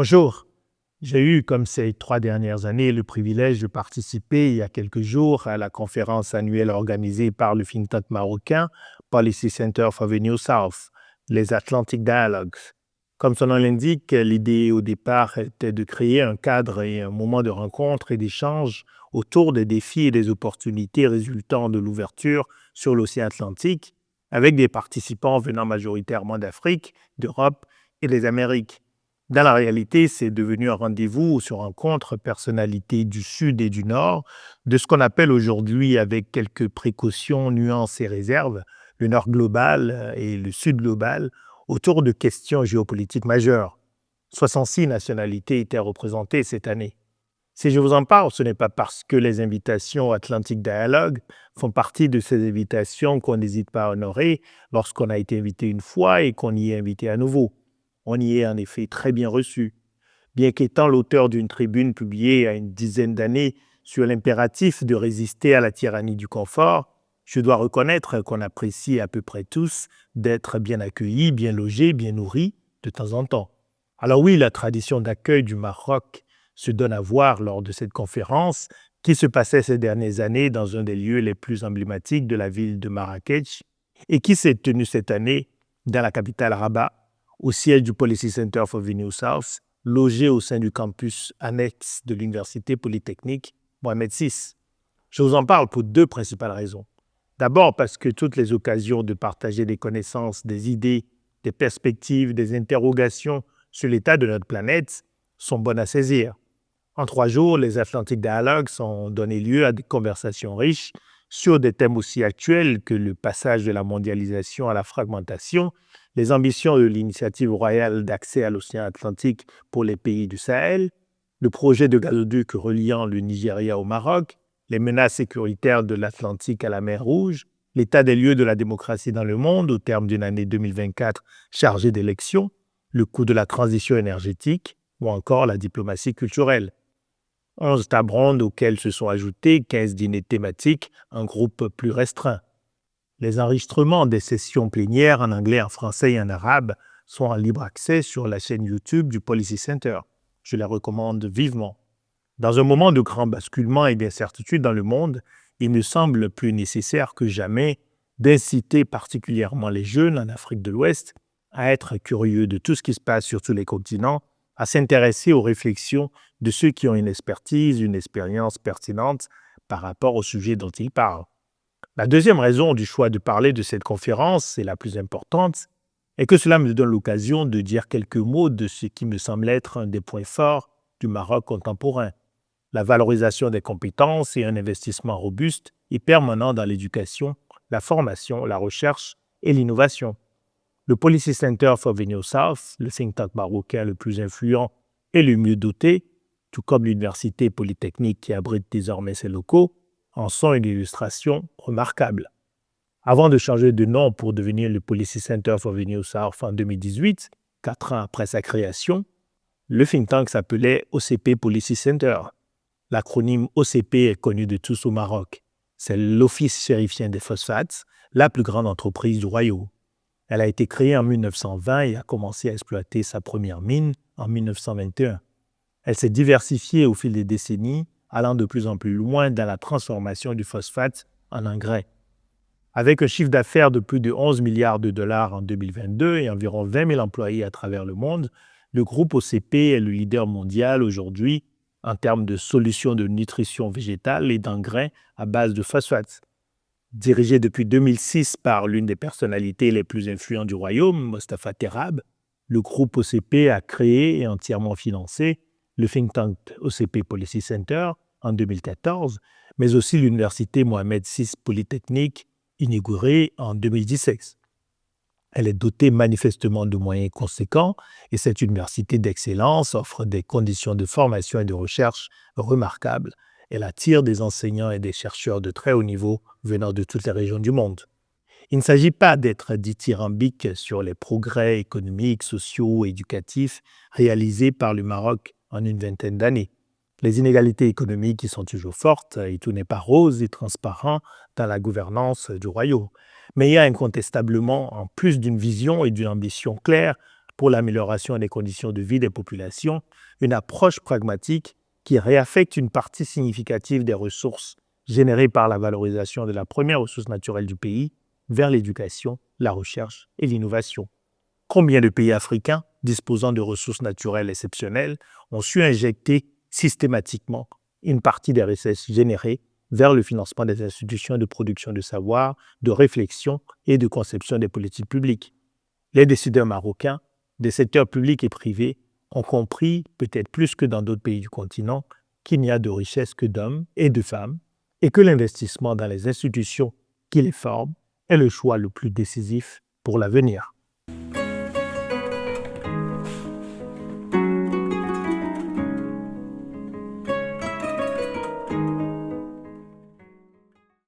Bonjour, j'ai eu, comme ces 3 dernières années, le privilège de participer il y a quelques jours à la conférence annuelle organisée par le think tank marocain Policy Center for the New South, les Atlantic Dialogues. Comme son nom l'indique, l'idée au départ était de créer un cadre et un moment de rencontre et d'échange autour des défis et des opportunités résultant de l'ouverture sur l'océan Atlantique, avec des participants venant majoritairement d'Afrique, d'Europe et des Amériques. Dans la réalité, c'est devenu un rendez-vous où se rencontrent personnalités du Sud et du Nord, de ce qu'on appelle aujourd'hui, avec quelques précautions, nuances et réserves, le Nord global et le Sud global, autour de questions géopolitiques majeures. 66 nationalités étaient représentées cette année. Si je vous en parle, ce n'est pas parce que les invitations Atlantic Dialogue font partie de ces invitations qu'on n'hésite pas à honorer lorsqu'on a été invité une fois et qu'on y est invité à nouveau. On y est en effet très bien reçu. Bien qu'étant l'auteur d'une tribune publiée il y a une dizaine d'années sur l'impératif de résister à la tyrannie du confort, je dois reconnaître qu'on apprécie à peu près tous d'être bien accueillis, bien logés, bien nourris de temps en temps. Alors oui, la tradition d'accueil du Maroc se donne à voir lors de cette conférence qui se passait ces dernières années dans un des lieux les plus emblématiques de la ville de Marrakech et qui s'est tenue cette année dans la capitale Rabat, au siège du Policy Center for the New South, logé au sein du campus annexe de l'Université polytechnique Mohamed VI. Je vous en parle pour deux principales raisons. D'abord parce que toutes les occasions de partager des connaissances, des idées, des perspectives, des interrogations sur l'état de notre planète sont bonnes à saisir. En 3 jours, les Atlantic Dialogues ont donné lieu à des conversations riches sur des thèmes aussi actuels que le passage de la mondialisation à la fragmentation, les ambitions de l'initiative royale d'accès à l'océan Atlantique pour les pays du Sahel, le projet de gazoduc reliant le Nigeria au Maroc, les menaces sécuritaires de l'Atlantique à la mer Rouge, l'état des lieux de la démocratie dans le monde au terme d'une année 2024 chargée d'élections, le coût de la transition énergétique ou encore la diplomatie culturelle. 11 tables rondes auxquelles se sont ajoutés 15 dîners thématiques en groupe plus restreint. Les enregistrements des sessions plénières en anglais, en français et en arabe sont en libre accès sur la chaîne YouTube du Policy Center. Je les recommande vivement. Dans un moment de grand basculement et d'incertitude dans le monde, il me semble plus nécessaire que jamais d'inciter particulièrement les jeunes en Afrique de l'Ouest à être curieux de tout ce qui se passe sur tous les continents, à s'intéresser aux réflexions de ceux qui ont une expertise, une expérience pertinente par rapport au sujet dont ils parlent. La deuxième raison du choix de parler de cette conférence, et la plus importante, est que cela me donne l'occasion de dire quelques mots de ce qui me semble être un des points forts du Maroc contemporain: la valorisation des compétences et un investissement robuste et permanent dans l'éducation, la formation, la recherche et l'innovation. Le Policy Center for the New South, le think tank marocain le plus influent et le mieux doté, tout comme l'Université polytechnique qui abrite désormais ses locaux, en sont une illustration remarquable. Avant de changer de nom pour devenir le Policy Center for the New South en 2018, 4 ans après sa création, le think tank s'appelait OCP Policy Center. L'acronyme OCP est connu de tous au Maroc. C'est l'Office chérifien des phosphates, la plus grande entreprise du royaume. Elle a été créée en 1920 et a commencé à exploiter sa première mine en 1921. Elle s'est diversifiée au fil des décennies, allant de plus en plus loin dans la transformation du phosphate en engrais. Avec un chiffre d'affaires de plus de 11 milliards de dollars en 2022 et environ 20 000 employés à travers le monde, le groupe OCP est le leader mondial aujourd'hui en termes de solutions de nutrition végétale et d'engrais à base de phosphate. Dirigé depuis 2006 par l'une des personnalités les plus influentes du royaume, Mostafa Terrab, le groupe OCP a créé et entièrement financé le think tank OCP Policy Center en 2014, mais aussi l'Université Mohamed VI Polytechnique, inaugurée en 2017. Elle est dotée manifestement de moyens conséquents et cette université d'excellence offre des conditions de formation et de recherche remarquables. Elle attire des enseignants et des chercheurs de très haut niveau venant de toutes les régions du monde. Il ne s'agit pas d'être dithyrambique sur les progrès économiques, sociaux et éducatifs réalisés par le Maroc en une vingtaine d'années. Les inégalités économiques y sont toujours fortes et tout n'est pas rose et transparent dans la gouvernance du royaume. Mais il y a incontestablement, en plus d'une vision et d'une ambition claire, pour l'amélioration des conditions de vie des populations, une approche pragmatique qui réaffecte une partie significative des ressources générées par la valorisation de la première ressource naturelle du pays vers l'éducation, la recherche et l'innovation. Combien de pays africains disposant de ressources naturelles exceptionnelles ont su injecter systématiquement une partie des richesses générées vers le financement des institutions de production de savoir, de réflexion et de conception des politiques publiques? Les décideurs marocains, des secteurs publics et privés, ont compris, peut-être plus que dans d'autres pays du continent, qu'il n'y a de richesse que d'hommes et de femmes, et que l'investissement dans les institutions qui les forment est le choix le plus décisif pour l'avenir.